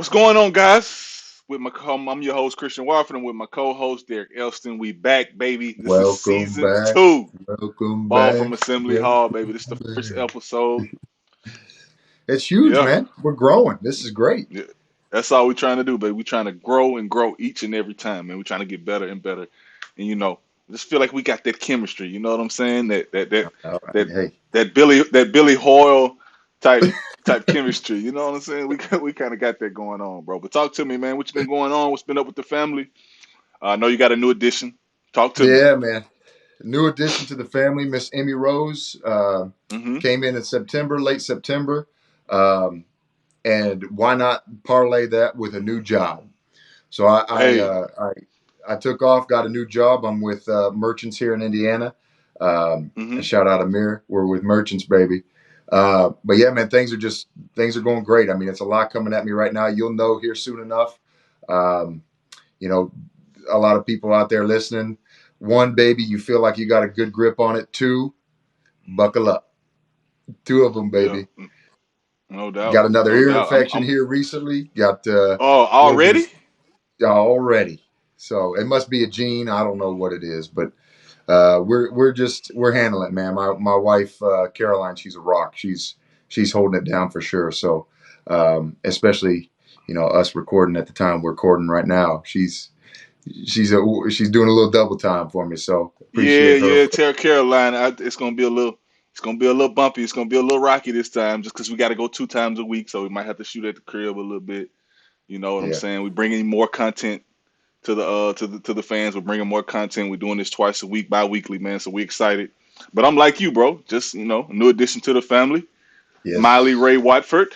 What's going on, guys? I'm your host Christian Watford, and with my co-host Derek Elston. We back, baby. This is Welcome season back. two. Welcome Ball back. from Assembly Hall, baby. This is the Welcome first back. episode. It's huge, Yeah, man. We're growing. This is great. yeah. That's all we're trying to do, baby. We're trying to grow and grow each and every time, man. We're trying to get better and better. And I just feel like we got that chemistry. You know what I'm saying? All right. That Hey, that Billy Hoyle type chemistry. You know what I'm saying? We kind of got that going on, bro. But talk to me, man. What's been going on? What's been up with the family? I know you got a new addition. Talk to me. yeah, man. New addition to the family, Miss Emmy Rose, Hmm. came in September, late September. Um, and why not parlay that with a new job? So Hey. I took off, got a new job. I'm with Merchants here in Indiana. And Hmm. shout out Amir. We're with Merchants, baby. But yeah, man, things are going great. I mean, it's a lot coming at me right now. You'll know here soon enough. Um, you know, a lot of people out there listening. One, baby, you feel like you got a good grip on it. Two, buckle up. Two of them, Yeah. baby. No doubt. Got another No ear doubt. I'm. infection I'm. here recently. Got Oh, a little bit of already? already. So it must be a gene. I don't know what it is, but we're handling it, man. My wife Caroline, she's a rock. She's holding it down for sure. So especially us recording at the time we're recording right now. She's doing a little double time for me. So Yeah, appreciate her yeah. for Tell Caroline it's gonna be a little. It's gonna be a little bumpy. It's gonna be a little rocky this time, just because we got to go 2 times a week, so we might have to shoot at the crib a little bit. You know what I'm yeah. saying? We're bringing more content to the fans. We're bringing more content. We're doing this twice a week, bi-weekly, man. So we excited. But I'm like you, bro. Just a new addition to the family. Miley Yes. Ray Watford,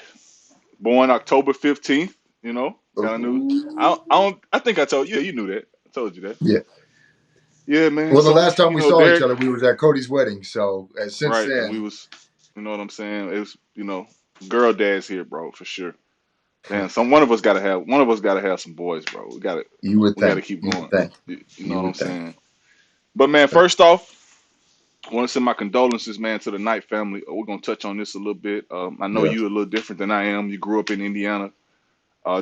born October 15th. Got a new. Ooh. I think I told you. Yeah, you knew that. I told you that. Yeah. Yeah, man. Well, the So last time we saw each Derek. other, we was at Cody's wedding. So since Right, and we then, was, you know what I'm saying? It was, girl dads here, bro, for sure. Damn, one of us gotta have some boys, bro. you would We gotta think, keep you would going. think, You know you what I'm would think. saying? But man, first off, I want to send my condolences, man, to the Knight family. We're gonna touch on this a little bit. I know Yeah. you a little different than I am. You grew up in Indiana.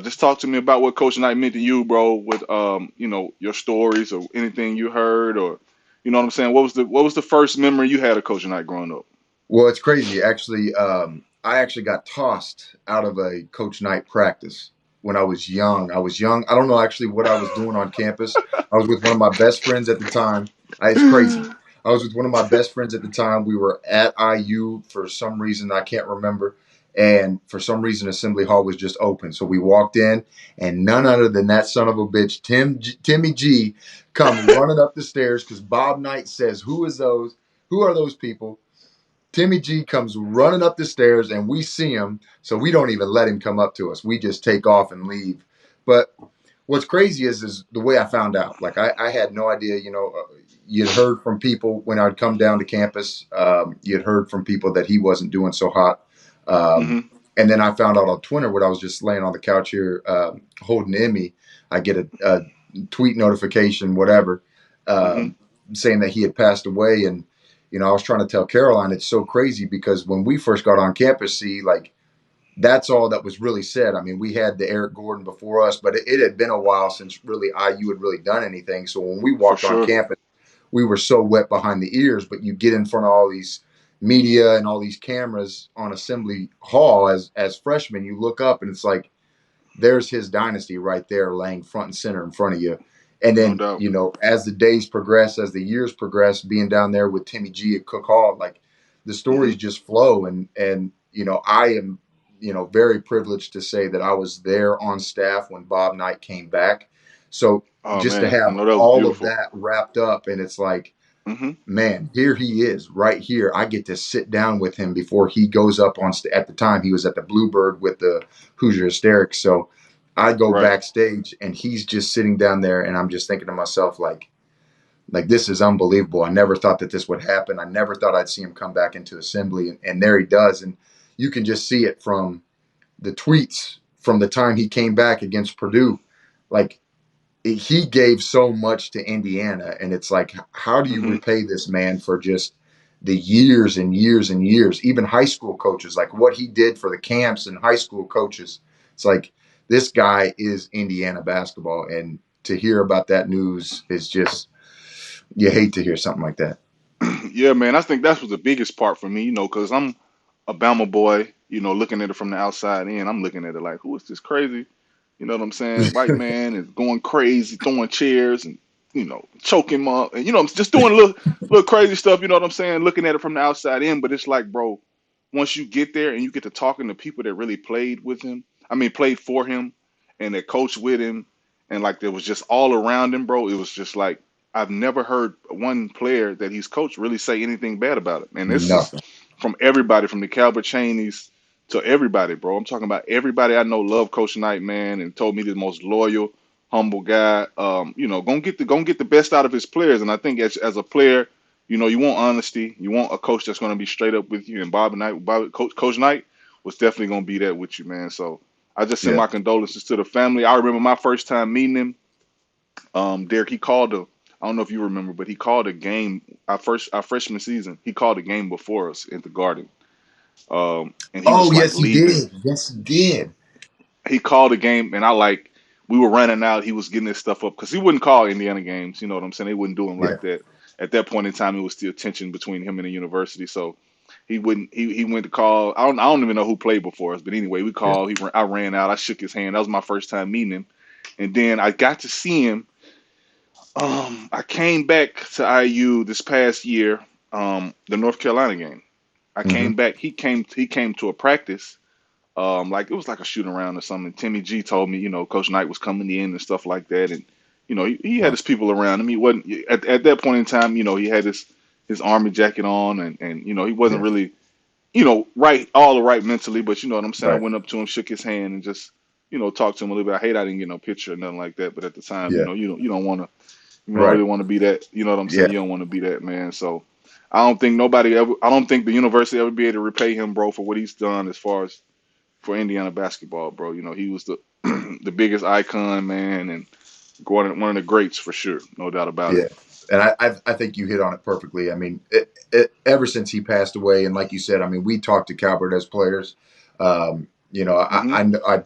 Just talk to me about what Coach Knight meant to you, bro. With your stories or anything you heard, or you know what I'm saying. What was the first memory you had of Coach Knight growing up? Well, it's crazy. Actually, I actually got tossed out of a Coach Knight practice when I was young. I was young. I don't know actually what I was doing on campus. I was with one of my best friends at the time. It's crazy. I was with one of my best friends at the time. We were at IU for some reason. I can't remember. And for some reason, Assembly Hall was just open. So we walked in, and none other than that son of a bitch, Timmy G, come running up the stairs because Bob Knight says, "Who is those? Who are those people?" Timmy G comes running up the stairs and we see him, so we don't even let him come up to us. We just take off and leave. But what's crazy is the way I found out. Like I had no idea. You'd heard from people when I'd come down to campus. You'd heard from people that he wasn't doing so hot. Um, Hmm. and then I found out on Twitter when I was just laying on the couch here holding Emmy. I get a tweet notification, whatever, Hmm. um, saying that he had passed away. And I was trying to tell Caroline it's so crazy because when we first got on campus, see, like that's all that was really said. I mean, we had the Eric Gordon before us, but it had been a while since really IU had really done anything. So when we For walked on sure. campus, we were so wet behind the ears. But you get in front of all these media and all these cameras on Assembly Hall as freshmen, you look up and it's like there's his dynasty right there laying front and center in front of you. And No then, doubt. as the days progress, as the years progress, being down there with Timmy G at Cook Hall, like the Hmm. stories just flow. And I am, very privileged to say that I was there on staff when Bob Knight came back. So Oh just to man, I have know that was all of beautiful. that wrapped up, and it's like, Hmm. man, here he is right here. I get to sit down with him before he goes up on at the time he was at the Bluebird with the Hoosier Hysterics. So I go Right. backstage and he's just sitting down there and I'm just thinking to myself like this is unbelievable. I never thought that this would happen. I never thought I'd see him come back into assembly and there he does. And you can just see it from the tweets from the time he came back against Purdue. Like he gave so much to Indiana, and it's like, how do you Hmm. repay this man for just the years and years and years? Even high school coaches, like what he did for the camps and high school coaches, it's like this guy is Indiana basketball. And to hear about that news is just, you hate to hear something like that. Yeah, man, I think that's was the biggest part for me, because I'm a Bama boy, looking at it from the outside in. I'm looking at it like, who is this crazy? You know what I'm saying? White man is going crazy, throwing chairs and choking him up, and just doing little crazy stuff. You know what I'm saying? Looking at it from the outside in, but it's like, bro, once you get there and you get to talking to people that really played with him, I mean, played for him, and that coached with him, and like there was just all around him, bro. It was just like I've never heard one player that he's coached really say anything bad about it, and this is Nothing. from everybody, from the Calbert Cheneys to everybody, bro. I'm talking about everybody I know love Coach Knight, man, and told me the most loyal, humble guy. Gonna get the best out of his players. And I think as a player, you want honesty. You want a coach that's gonna be straight up with you. And Coach Knight was definitely gonna be that with you, man. So I just send Yeah. my condolences to the family. I remember my first time meeting him. Derek, he called a. I don't know if you remember, but he called a game our freshman season. He called a game before us at the Garden, and he Oh, was like yes, he leaving. did. Yes, he did. He called a game, and we were running out. He was getting his stuff up because he wouldn't call Indiana games. You know what I'm saying? They wouldn't do him Yeah. like that. At that point in time, it was still tension between him and the university. So he wouldn't. He went to call. I don't even know who played before us, but anyway, we Yeah. called. I ran out. I shook his hand. That was my first time meeting him, and then I got to see him. I came back to IU this past year. The North Carolina game. I Hmm. came back. He came to a practice, like it was like a shoot around or something. Timmy G told me, Coach Knight was coming in and stuff like that, and he had Wow. his people around him. He wasn't at that point in time. He had his army jacket on, and he wasn't Yeah. really right all the right mentally, but you know what I'm saying. I Right. went up to him, shook his hand, and just talked to him a little bit. I hate I didn't get no picture or nothing like that, but at the time, Yeah. you don't want to. You don't Right. really want to be that. You know what I'm saying? Yeah. You don't want to be that man. So I don't think nobody ever. I don't think the university ever be able to repay him, bro, for what he's done as far as for Indiana basketball, bro. He was the the biggest icon, man, and one of the greats for sure, no doubt about it. Yeah, and I think you hit on it perfectly. I mean, ever since he passed away, and like you said, I mean, we talked to Calvert as players. Hmm. I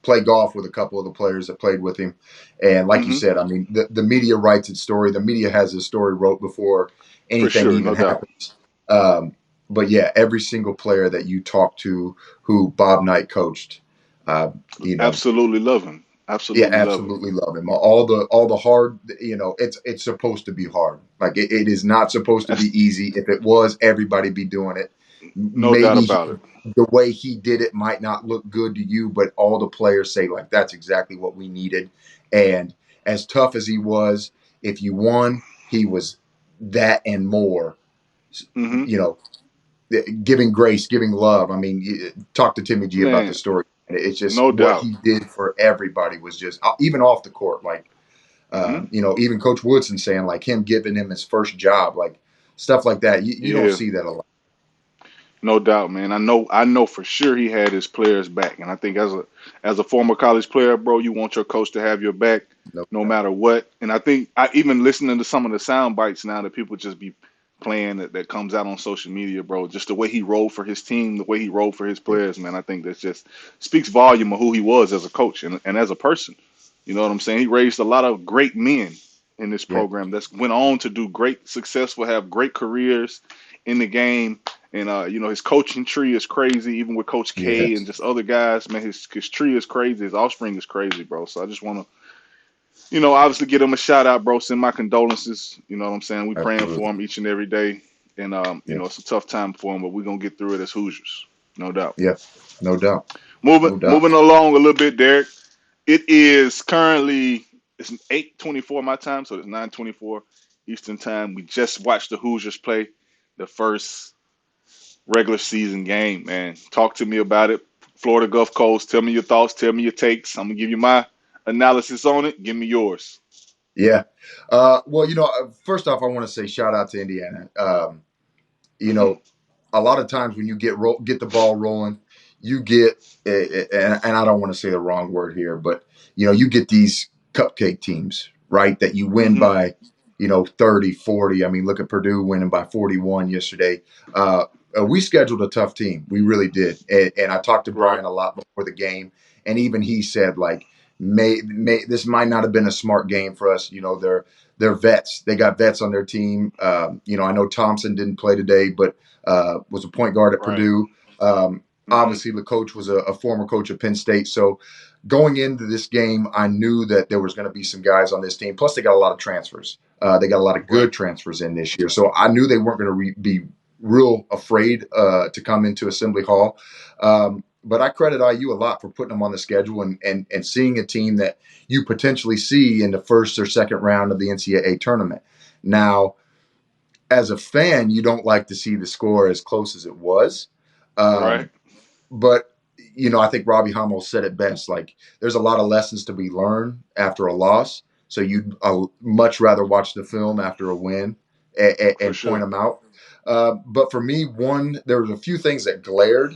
play golf with a couple of the players that played with him, and like you Hmm. said, I mean, the media writes its story. The media has a story wrote before For anything sure, even no doubt. happens. Um, but yeah, every single player that you talk to who Bob Knight coached, uh, you know, Absolutely love him. yeah, Absolutely love him. absolutely love him. All the hard, it's supposed to be hard. Like it is not supposed to be That's easy. If it was, everybody be doing it. no doubt Maybe about it. the way he did it might not look good to you, but all the players say like that's exactly what we needed. And as tough as he was, if you won, he was that and more. Hmm. You know, giving grace, giving love. I mean, talk to Timmy G about the Man, story. And it's just no what doubt. he did for everybody was just even off the court. Like, Hmm. even Coach Woodson saying like him giving him his first job, like stuff like that. You don't Yeah. see that a lot. No doubt, man. I know for sure he had his players back, and I think as a former college player, bro, you want your coach to have your back No no doubt. matter what. And I think I even listening to some of the sound bites now that people just be playing that comes out on social media, bro. Just the way he rolled for his team, the way he rolled for his Yeah. players, man. I think that just speaks volume of who he was as a coach and as a person. You know what I'm saying? He raised a lot of great men in this Yeah. program that's went on to do great, successful, have great careers in the game. And his coaching tree is crazy, even with Coach K and Yes. just other guys. Man, his tree is crazy. His offspring is crazy, bro. So I just want to, obviously give him a shout out, bro. Send my condolences. You know what I'm saying? We praying for Absolutely. him each and every day. And Yeah. it's a tough time for him, but we're gonna get through it as Hoosiers, no doubt. Yeah. No doubt. Moving No doubt. moving along a little bit, Derek. It is currently it's 8:24 my time, so it's 9:24 Eastern time. We just watched the Hoosiers play the first regular season game, man. Talk to me about it. Florida Gulf Coast. Tell me your thoughts. Tell me your takes. I'm gonna give you my analysis on it. Give me yours. Yeah. Well, first off, I want to say shout out to Indiana. You Hmm. know, a lot of times when you get the ball rolling, you get and I don't want to say the wrong word here, but you get these cupcake teams, right? That you win Hmm. by 30, 40. I mean, look at Purdue winning by 41 yesterday. We scheduled a tough team. We really did. And I talked to Right. Brian a lot before the game, and even he said like, may this might not have been a smart game for us. They're vets. They got vets on their team. I know Thompson didn't play today, but was a point guard at Right. Purdue. Hmm. Obviously, the coach was a former coach of Penn State. So going into this game, I knew that there was going to be some guys on this team. Plus, they got a lot of transfers. They got a lot of Right. good transfers in this year. So I knew they weren't going to be real afraid to come into Assembly Hall. But I credit IU a lot for putting them on the schedule and seeing a team that you potentially see in the first or second round of the NCAA tournament. Now, as a fan, you don't like to see the score as close as it was. Right. Um, but I think Robbie Hummel said it best. Like, there's a lot of lessons to be learned after a loss. So you'd much rather watch the film after a win For and point sure. them out. But for me, there was a few things that glared,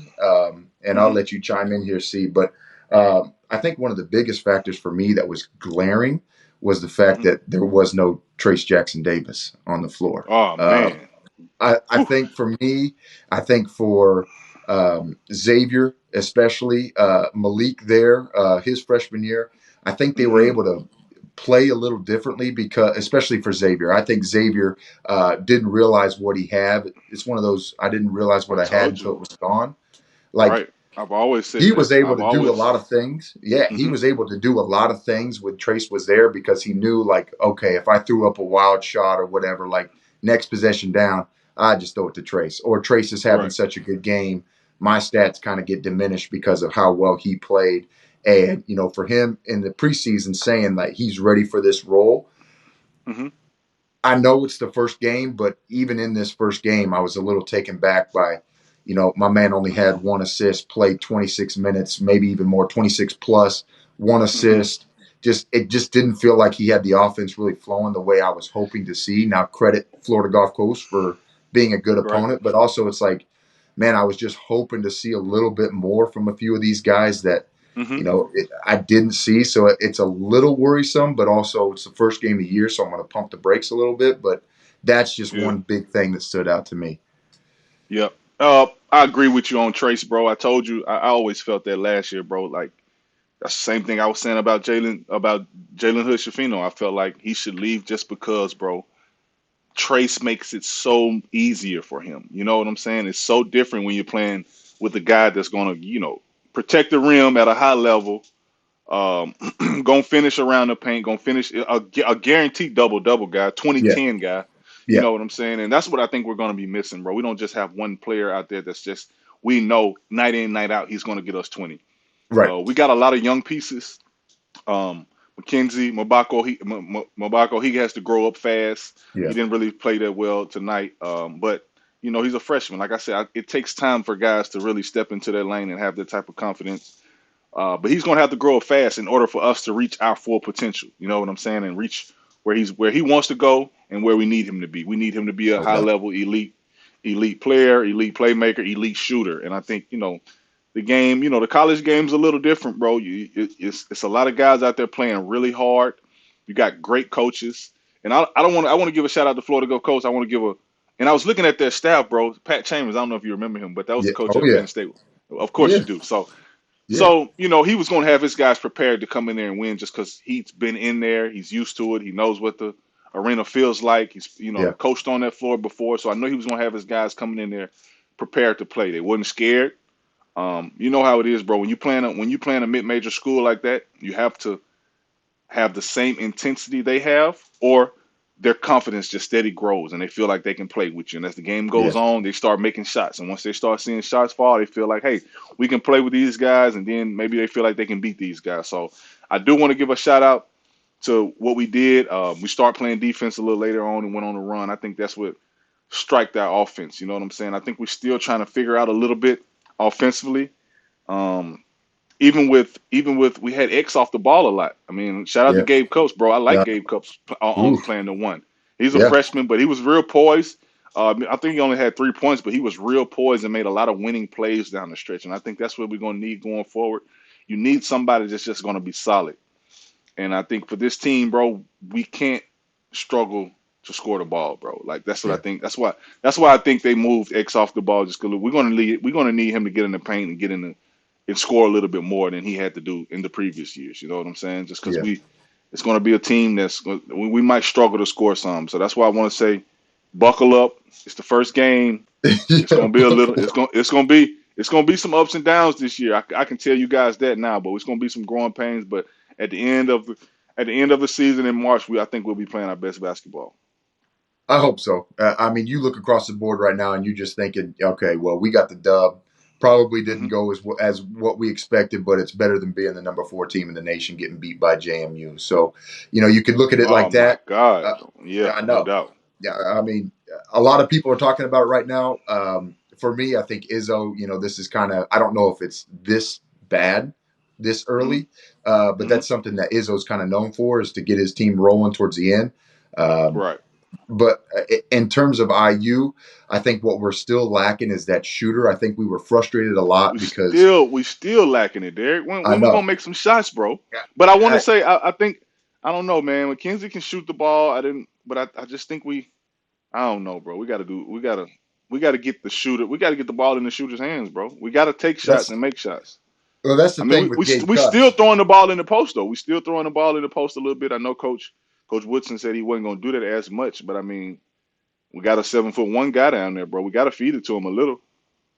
and I'll Hmm. let you chime in here, see. But I think one of the biggest factors for me that was glaring was the fact Hmm. that there was no Trace Jackson Davis on the floor. Oh man. I Whew. think for me, I think for Xavier, especially Malik there, his freshman year, I think they were Hmm. able to play a little differently because, especially for Xavier, I think Xavier didn't realize what he had. It's one of those I didn't realize what I I had told until you. it was gone. Like Right. I've always said he that. was able I've to do a always. lot of things. Yeah, he Hmm. was able to do a lot of things when Trace was there because he knew, like, okay, if I threw up a wild shot or whatever, like next possession down, I just throw it to Trace. Or Trace is having Right. such a good game, my stats kind of get diminished because of how well he played. And for him in the preseason saying that he's ready for this role, Hmm. I know it's the first game, but even in this first game, I was a little taken back by, my man only had one assist, played 26 minutes, maybe even more, 26 plus, one Hmm. assist. It just didn't feel like he had the offense really flowing the way I was hoping to see. Now, credit Florida Gulf Coast for being a good Right. opponent, but also it's like, man, I was just hoping to see a little bit more from a few of these guys that Hmm. I didn't see. So it's a little worrisome, but also it's the first game of the year, so I'm going to pump the brakes a little bit. But that's just Yeah. one big thing that stood out to me. Yep. I agree with you on Trace, bro. I told you I always felt that last year, bro. Like that's the same thing I was saying about Jalen Hood Shafino. I felt like he should leave just because, bro. Trace makes it so easier for him. You know what I'm saying? It's so different when you're playing with a guy that's gonna, protect the rim at a high level. Gonna finish around the paint. Gonna finish a guaranteed double double guy, twenty Yeah, ten guy. You yeah, know what I'm saying? And that's what I think we're gonna be missing, bro. We don't just have one player out there that's just we know night in night out he's gonna get us 20. right. We got a lot of young pieces. McKenzie, Mabako, he has to grow up fast. Yeah, He didn't really play that well tonight, but he's a freshman. Like I said, it takes time for guys to really step into their lane and have that type of confidence. But he's going to have to grow up fast in order for us to reach our full potential. You know what I'm saying? And reach where he wants to go and where we need him to be. We need him to be a no high doubt. level elite player, elite playmaker, elite shooter. And I think the game, the college game's a little different, bro. It's a lot of guys out there playing really hard. You got great coaches, and I want to give a shout out to Florida Gulf Coast. I want to give a, and I was looking at their staff, bro. Pat Chambers. I don't know if you remember him, but that was the Yeah. coach Oh at Penn yeah. State. Of course Yeah. you do. So Yeah. he was going to have his guys prepared to come in there and win just because he's been in there. He's used to it. He knows what the arena feels like. He's, Yeah. coached on that floor before. So I know he was going to have his guys coming in there prepared to play. They wasn't scared. You know how it is, bro. When you plan a mid-major school like that, you have to have the same intensity they have, or their confidence just steady grows and they feel like they can play with you. And as the game Yeah. goes on, they start making shots. And once they start seeing shots fall, they feel like, hey, we can play with these guys. And then maybe they feel like they can beat these guys. So I do want to give a shout out to what we did. We start playing defense a little later on and went on a run. I think that's what striked our offense. You know what I'm saying? I think we're still trying to figure out a little bit offensively. Um, even with we had X off the ball a lot. I mean, shout out to Yeah. Gabe Copes, bro. I like Yeah. Gabe Copes on Ooh. playing the one. He's a Yeah. freshman, but he was real poised. I think he only had 3 points, but he was real poised and made a lot of winning plays down the stretch. And I think that's what we're going to need going forward. You need somebody that's just going to be solid. And I think for this team, bro, we can't struggle to score the ball, bro. Like that's what I Yeah. think. That's why I think they moved X off the ball just because we're going to need him to get in the paint and get in the can score a little bit more than he had to do in the previous years. You know what I'm saying? Just because Yeah. it's going to be a team we might struggle to score some. So that's why I want to say, buckle up. It's the first game. It's Yeah. going to be a little. It's going to be some ups and downs this year. I can tell you guys that now, but it's going to be some growing pains. But at the end of the season in March, I think we'll be playing our best basketball. I hope so. I mean, you look across the board right now, and you're just thinking, okay, well, we got the dub. Probably didn't Hmm. go as what we expected, but it's better than being the number 4 team in the nation getting beat by JMU. So, you could look at it Oh like my that. God! Uh, Yeah, I no know. doubt. Yeah, I mean, a lot of people are talking about it right now. For me, I think Izzo, this is kind of, I don't know if it's this bad this Hmm. early, but Hmm. that's something that Izzo's kind of known for, is to get his team rolling towards the end. Um, Right. but in terms of IU, I think what we're still lacking is that shooter. I think we were frustrated a lot because We still lacking it, Derek. When I we gonna know. make some shots, bro? But I want to I, say, I think I don't know, man. McKenzie can shoot the ball. I didn't, but I just think I don't know, bro. We gotta get the shooter. We gotta get the ball in the shooter's hands, bro. We gotta take shots that's and make shots. well, that's the I mean, thing with Gabe we still Cupps. throwing the ball in the post though. We still throwing the ball in the post a little bit. I know Coach Woodson said he wasn't gonna do that as much, but I mean, we got a 7'1" guy down there, bro. We gotta feed it to him a little.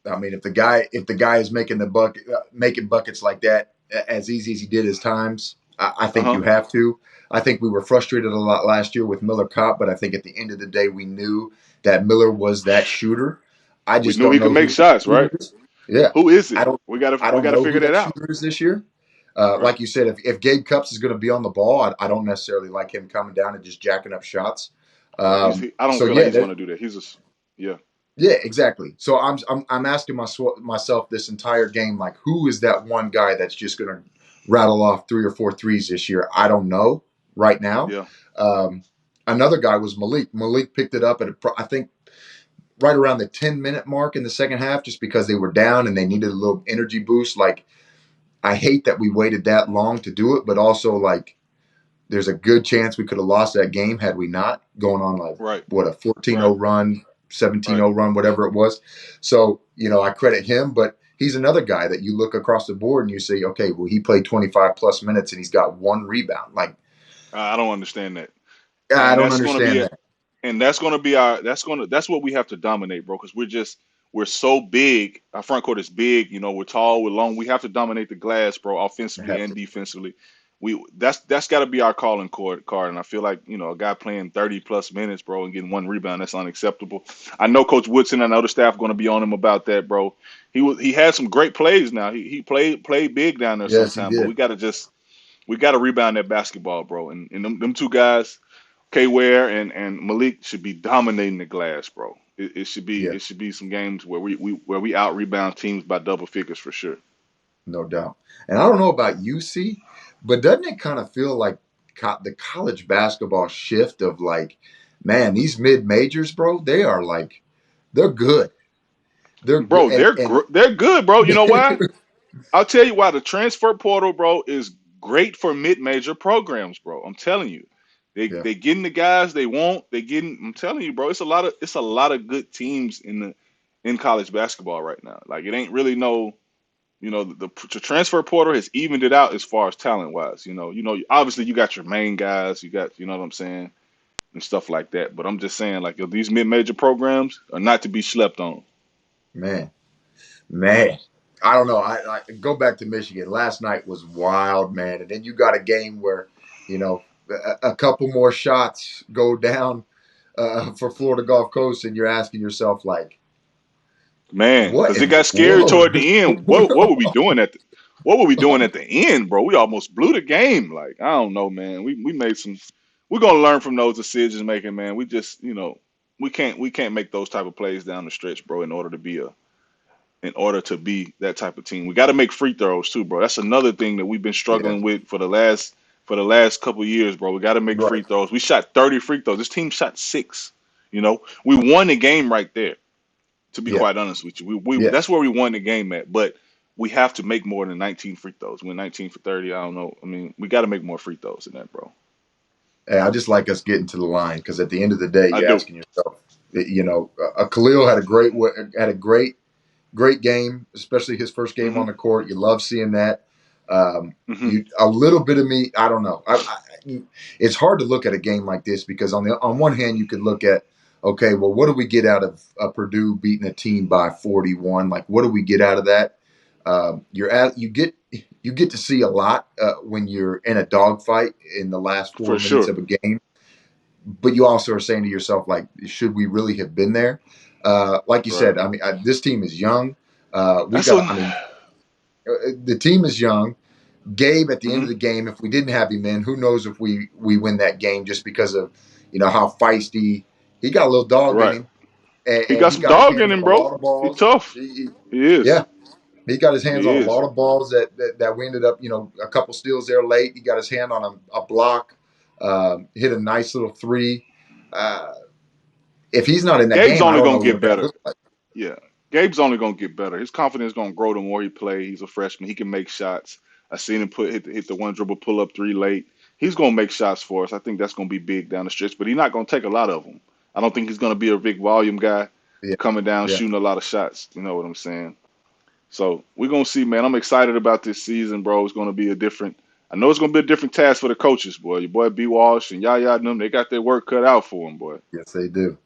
I mean, if the guy is making the bucket, making buckets like that as easy as he did his times, I Uh think huh. you have to. I think we were frustrated a lot last year with Miller Kopp, but I think at the end of the day, we knew that Miller was that shooter. I We just knew don't he know could make who that shots, right? shooter is. Yeah, Who is I it? don't. I We don't gotta know who figure that that out. shooter is this year. Right. Like you said, if Gabe Cupps is going to be on the ball, I don't necessarily like him coming down and just jacking up shots. Right. I don't So feel like yeah, he's gonna do that. Yeah. yeah, exactly. So I'm asking myself this entire game, like, who is that one guy that's just going to rattle off 3 or 4 threes this year? I don't know right now. Yeah. Um, Another guy was Malik. Malik picked it up I think right around the 10-minute mark in the second half, just because they were down and they needed a little energy boost. Like, I hate that we waited that long to do it, but also, like, there's a good chance we could have lost that game had we not going on, like, Right. what, a 14-0 Right. run, 17-0 Right. run, whatever it was. So, I credit him, but he's another guy that you look across the board and you say, okay, well, he played 25 plus minutes and he's got 1 rebound. Like, I don't understand that. I And don't that's gonna understand be that. and that's gonna be our that's what we have to dominate, bro. Because we're so big. Our front court is big. We're tall. We're long. We have to dominate the glass, bro, I offensively have and to. defensively. That's got to be our calling card. And I feel like a guy playing 30 plus minutes, bro, and getting 1 rebound, that's unacceptable. I know Coach Woodson and other staff going to be on him about that, bro. He had some great plays. Now he played big down there Yes, he sometime, but did. we got to rebound that basketball, bro. And them two guys, K Ware and Malik, should be dominating the glass, bro. Yeah, It should be some games where we out rebound teams by double figures for sure. no doubt. And I don't know about UC, but doesn't it kind of feel like the college basketball shift of, like, man, these mid majors, bro, they are like, they're good. They're good. Bro, they're good, bro. You know why? And I'll tell you why. The transfer portal, bro, is great for mid-major programs, bro. I'm telling you. yeah, They getting the guys they want. They getting I'm telling you, bro, it's a lot of good teams in college basketball right now. Like it ain't really no, the transfer portal has evened it out as far as talent wise. Obviously you got your main guys, you got, you know what I'm saying, and stuff like that. But I'm just saying, like, these mid-major programs are not to be slept on. man, man. I don't know. I go back to Michigan. Last night was wild, man. And then you got a game where, a couple more shots go down for Florida Gulf Coast, and you're asking yourself, like, Man, what because it in the got scary toward world? the end. What were we doing what were we doing at the end, bro? We almost blew the game. Like, I don't know, man. We made some. We're gonna learn from those decisions making, man. We just, we can't make those type of plays down the stretch, bro. In order to be that type of team, we got to make free throws too, bro. That's another thing that we've been Yeah, struggling with for the last couple of years, bro. We got to make free right. throws. We shot 30 free throws. This team shot six. We won the game right there, to be Yeah, quite honest with you. We yes. That's where we won the game at. But we have to make more than 19 free throws. We're 19 for 30. I don't know. I mean, we got to make more free throws than that, bro. Hey, I just like us getting to the line, because at the end of the day, I you're do. asking yourself, Khalil had a great great game, especially his first game Hmm. on the court. You love seeing that. Hmm. You a little bit of me. I don't know. It's hard to look at a game like this because on one hand you could look at, okay, well, what do we get out of Purdue beating a team by 41? Like, what do we get out of that? You get to see a lot when you're in a dogfight in the last For 4 minutes sure. of a game, but you also are saying to yourself, like, should we really have been there? Like you Right. said, I mean, this team is young. We That's what. got, I mean, the team is young. Gabe, at the end Hmm. of the game, if we didn't have him in, who knows if we win that game just because of how feisty he got a little dog in Right. him, He and got he some got his dog in hands on him, a bro. lot of He balls. tough. He is. Yeah, he got his hands on He a is. lot of balls that we ended up, a couple steals there late. He got his hand on a block, hit a nice little three. Uh, if he's not in that Gabe's game, I only don't gonna know get what that better. looks like. Yeah, Gabe's only gonna get better. His confidence gonna grow the more he play. He's a freshman. He can make shots. I seen him hit the one dribble pull up three late. He's gonna make shots for us. I think that's gonna be big down the stretch. But he's not gonna take a lot of them. I don't think he's gonna be a big volume guy Yeah, coming down yeah, shooting a lot of shots. You know what I'm saying? So we're gonna see, man. I'm excited about this season, bro. It's gonna be a different. I know it's gonna be a different task for the coaches, boy. Your boy B. Walsh and Yaya and them, they got their work cut out for them, boy. yes they do.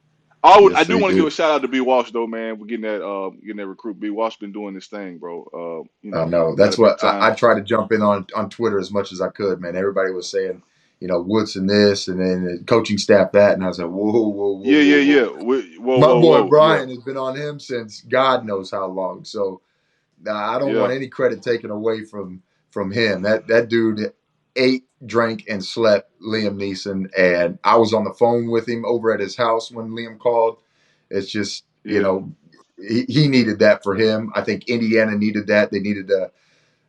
I Yes do they want to give do. a shout out to B Walsh though, man. We're getting that recruit. B Walsh been doing this thing, bro. No, Got a that's big what time. I tried to jump in on Twitter as much as I could, man. Everybody was saying, Woodson this and then the coaching staff that, and I was like, whoa, whoa, whoa, Yeah, yeah, whoa, yeah. whoa. Whoa, My whoa, boy whoa. Yeah, Brian has been on him since God knows how long. So I don't yeah, want any credit taken away from him. That dude ate, drank, and slept Liam Neeson, and I was on the phone with him over at his house when Liam called. It's just yeah. he needed that for him. I think Indiana needed that. They needed to.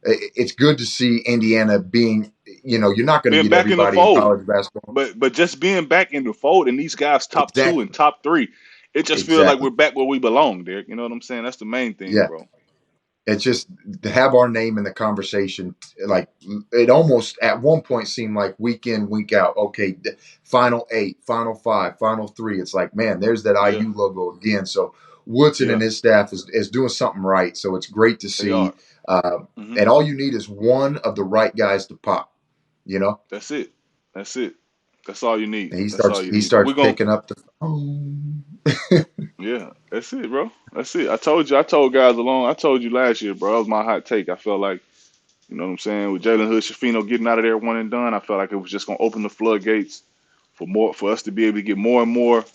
It's good to see Indiana being. You're not going to Being get back in the everybody in fold, college basketball. but just being back in the fold, and these guys top two and Exactly. top three, it just feels like Exactly. we're back where we belong, Derek. You know what I'm saying? That's the main thing, Yeah. bro. It's just to have our name in the conversation. Like it almost at one point seemed like week in, week out. Okay, final eight, final five, final three. It's like, man, there's that Yeah, IU logo again. So Woodson and yeah. his staff is doing something right. So it's great to They are. see. Hmm. And all you need is one of the right guys to pop. You know, That's it. That's it. That's all you need. and he That's all starts you he need. But starts we're gonna. picking up the phone. Yeah, that's it, bro. That's it. I told you. I told guys along. I told you last year, bro. That was my hot take. I felt like, you know what I'm saying, with Jalen Hood, Shafino getting out of there one and done. I felt like it was just gonna open the floodgates for us to be able to get more and more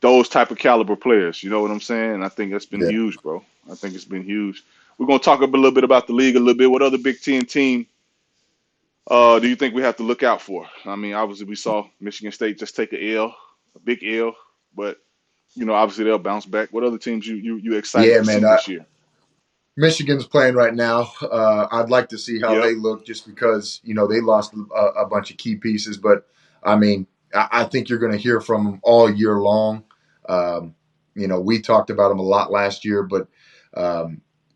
those type of caliber players. You know what I'm saying? And I think that's been Yeah, huge, bro. I think it's been huge. We're gonna talk a little bit about the league a little bit. What other Big Ten team do you think we have to look out for? I mean, obviously we saw Michigan State just take a big L, but obviously they'll bounce back. What other teams you excited yeah, to see man. this year? Michigan's playing right now. I'd like to see how Yep. they look just because, they lost a bunch of key pieces. But, I mean, I think you're going to hear from them all year long. We talked about them a lot last year. But,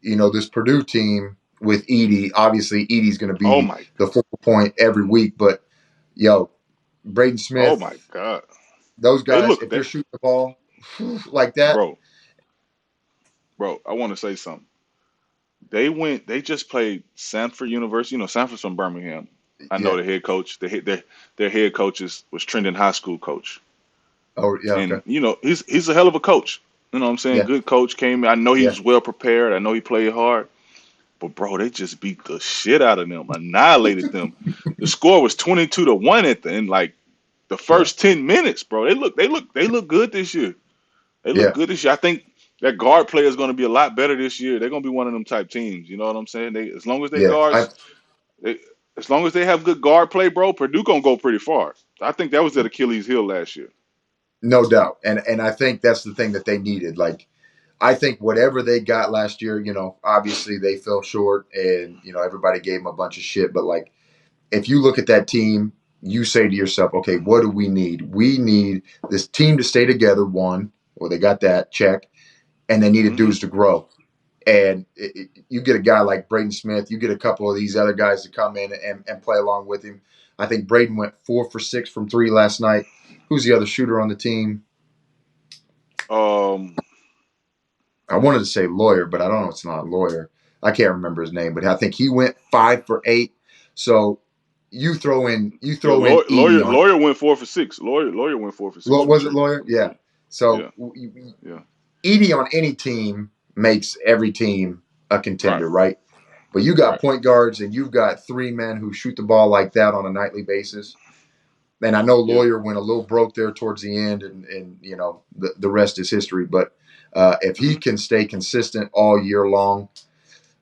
this Purdue team with Edie, obviously Edie's going to Oh be my. the focal point every week. But, yo, Braden Oh Smith, my God. those They guys, look if that they're shooting the ball like that, bro, bro. I want to say something. They just played Sanford University. Sanford's from Birmingham. I know yeah. the head coach. Their head coach was Trendon High School coach. Oh, yeah, okay. And he's a hell of a coach. You know what I'm saying? Yeah, Good coach came. I know he yeah, was well prepared. I know he played hard. But bro, they just beat the shit out of them, annihilated them. The score was 22-1 at the end, like the yeah, first 10 minutes, bro. They look good this year. They look yeah, good this year. I think that guard player is going to be a lot better this year. They're going to be one of them type teams. You know what I'm saying? As long as they yeah. guards, they, as long as they have good guard play, bro, Purdue gonna go pretty far. I think that was at Achilles' heel last year. No doubt. And I think that's the thing that they needed. Like I think whatever they got last year, obviously they fell short and, everybody gave them a bunch of shit. But like if you look at that team, you say to yourself, okay, what do we need? We need this team to stay together, one, or they got that, check, and they needed Hmm. dudes to grow. And you get a guy like Braden Smith, you get a couple of these other guys to come in and play along with him. I think Braden went 4 for 6 from three last night. Who's the other shooter on the team? Um, I wanted to say lawyer, but I don't know. It's not a lawyer. I can't remember his name, but I think he went 5 for 8. So you Yeah, throw in Edie on. lawyer went 4 for 6. Lawyer went 4 for 6 from Was it three. lawyer? Yeah. So Yeah, yeah, Edie on any team makes every team a right, contender, right? But you got right. point guards and you've got 3 men who shoot the ball like that on a nightly basis. And I know Yeah. Lawyer went a little broke there towards the end, and the rest is history. But if he Hmm. can stay consistent all year long,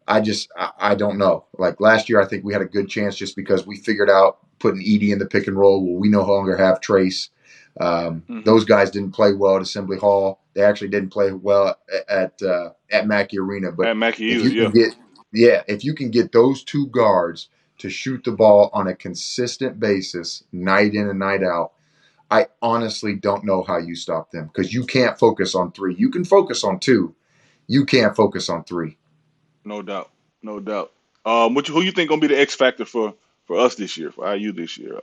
I don't know. Like last year, I think we had a good chance just because we figured out putting Edie in the pick and roll. Well, we no longer have Trace. Hmm. Those guys didn't play well at Assembly Hall. They actually didn't play well at Mackey Arena. But At Mackey if either. you Yeah. can get if you can get those 2 guards to shoot the ball on a consistent basis, night in and night out, I honestly don't know how you stop them because you can't focus on 3. You can focus on 2. You can't focus on 3. No doubt. No doubt. Who you think gonna be the X factor for us this year, for IU this year?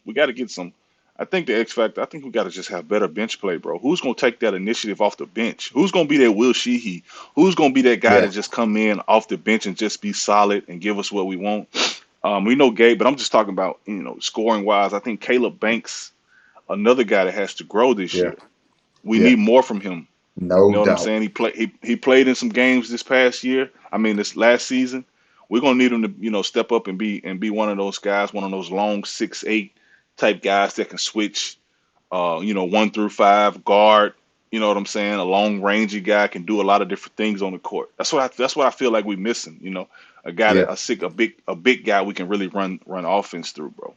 We got to get some. I think the X factor. I think we got to just have better bench play, bro. Who's gonna take that initiative off the bench? Who's gonna be that Will Sheehey? Who's gonna be that guy Yeah, that just come in off the bench and just be solid and give us what we want? We know Gabe, but I'm just talking about scoring wise. I think Caleb Banks, another guy that has to grow this yeah, year. We yeah. need more from him. You No know what I'm doubt. saying? He played in some games this past year. I mean, this last season. We're gonna need him to step up and be one of those guys, one of those long 6'8" type guys that can switch. 1 through 5 guard. You know what I'm saying? A long rangey guy can do a lot of different things on the court. That's what I feel like we're missing. A guy Yeah. that a big guy we can really run offense through, bro.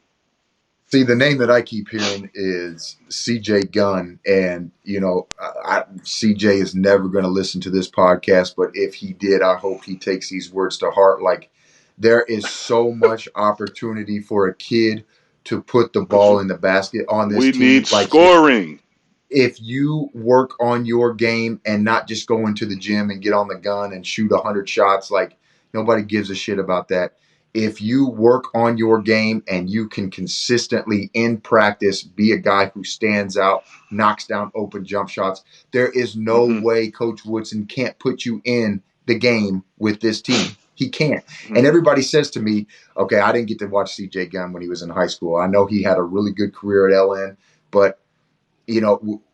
See, the name that I keep hearing is CJ Gunn. And, CJ is never going to listen to this podcast. But if he did, I hope he takes these words to heart. Like, there is so much opportunity for a kid to put the Cause ball in the basket on this we team. need Like, if scoring. if you work on your game and not just go into the gym and get on the gun and shoot 100 shots, like nobody gives a shit about that. If you work on your game and you can consistently in practice be a guy who stands out, knocks down open jump shots, there is no Hmm. way Coach Woodson can't put you in the game with this team. He can't. Hmm. And everybody says to me, okay, I didn't get to watch CJ Gunn when he was in high school. I know he had a really good career at LN, but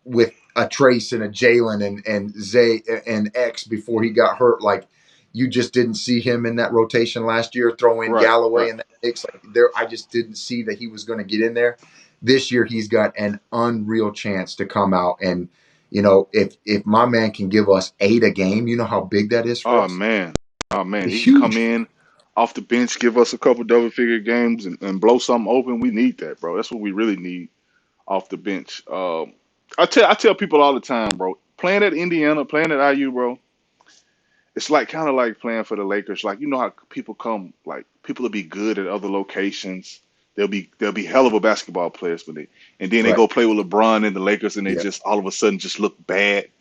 with a Trace and a Jalen and Zay and X before he got hurt, like you just didn't see him in that rotation last year. Throw in Right. Galloway Right. and that mix, like there, I just didn't see that he was going to get in there. This year, he's got an unreal chance to come out and if my man can give us 8 a game, you know how big that is for Oh us. man. Oh man. It's He can come huge. in off the bench, give us a couple double figure games and blow something open. We need that, bro. That's what we really need off the bench. I tell people all the time, bro. Playing at Indiana, playing at IU, bro. It's like kind of like playing for the Lakers. Like how people come, like people will be good at other locations. They'll be hell of a basketball players, but and then they Right. go play with LeBron and the Lakers, and they Yeah. just all of a sudden just look bad, just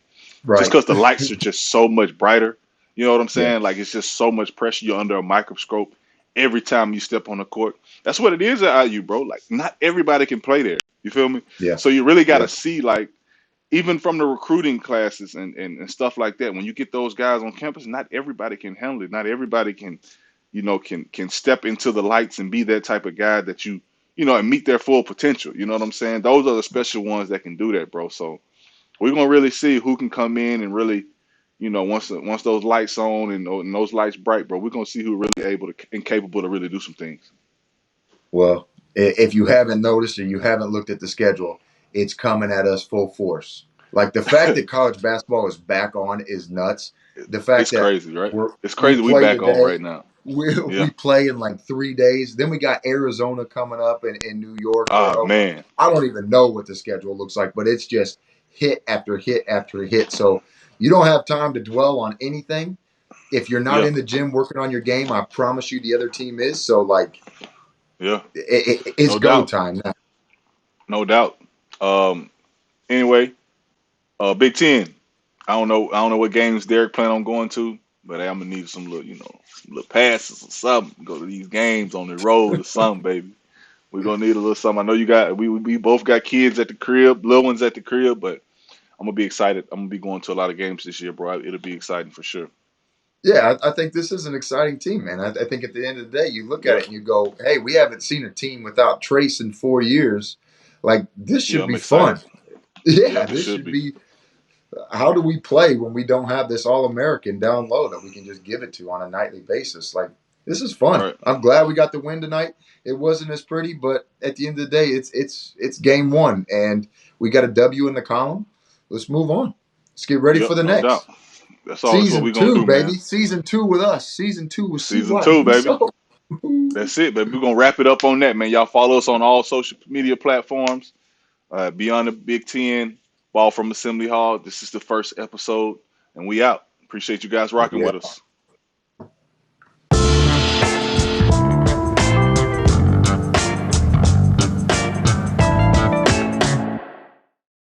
Right. because the lights are just so much brighter. You know what I'm Yeah. saying? Like it's just so much pressure. You're under a microscope every time you step on the court. That's what it is at IU, bro. Like not everybody can play there. You feel me? Yeah. So you really got Yeah. to see like even from the recruiting classes and stuff like that, when you get those guys on campus, not everybody can handle it. Not everybody can step into the lights and be that type of guy that and meet their full potential. You know what I'm saying? Those are the special ones that can do that, bro. So we're gonna really see who can come in and really, once those lights on and those lights bright, bro, we're gonna see who really able to and capable to really do some things. Well, if you haven't noticed or you haven't looked at the schedule, it's coming at us full force. Like the fact that college basketball is back on is nuts. The fact It's that crazy, right? It's we crazy. We play back on today, right now. we Yeah. play in like 3 days. Then we got Arizona coming up in New York. Ah man. I don't even know what the schedule looks like, but it's just hit after hit after hit. So you don't have time to dwell on anything. If you're not Yeah. in the gym working on your game, I promise you the other team is. So like Yeah. it's No go doubt. time now. No doubt. Um. Anyway, Big Ten. I don't know what games Derek plan on going to, but I'm gonna need some little passes or something. Go to these games on the road or something, baby. We're gonna need a little something. I know you got we both got kids at the crib, little ones at the crib, but I'm gonna be excited. I'm gonna be going to a lot of games this year, bro. It'll be exciting for sure. Yeah, I think this is an exciting team, man. I think at the end of the day, you look at Yeah, it and you go, "Hey, we haven't seen a team without Trace in 4 years. Like this yeah, should I'm be excited. fun." Yeah, Yeah, it this should should be. be. How do we play when we don't have this All American down low that we can just give it to on a nightly basis? Like this is fun. Right. I'm glad we got the win tonight. It wasn't as pretty, but at the end of the day, it's game one, and we got a W in the column. Let's move on. Let's get ready for Yep, the no doubt. next. That's what Season we're gonna two, do, man. baby. Season two with us. Season two with Season CY. two, baby. So That's it, baby. We're gonna wrap it up on that, man. Y'all follow us on all social media platforms. Beyond the Big Ten, Ball from Assembly Hall. This is the first episode, and we out. Appreciate you guys rocking yeah. with us.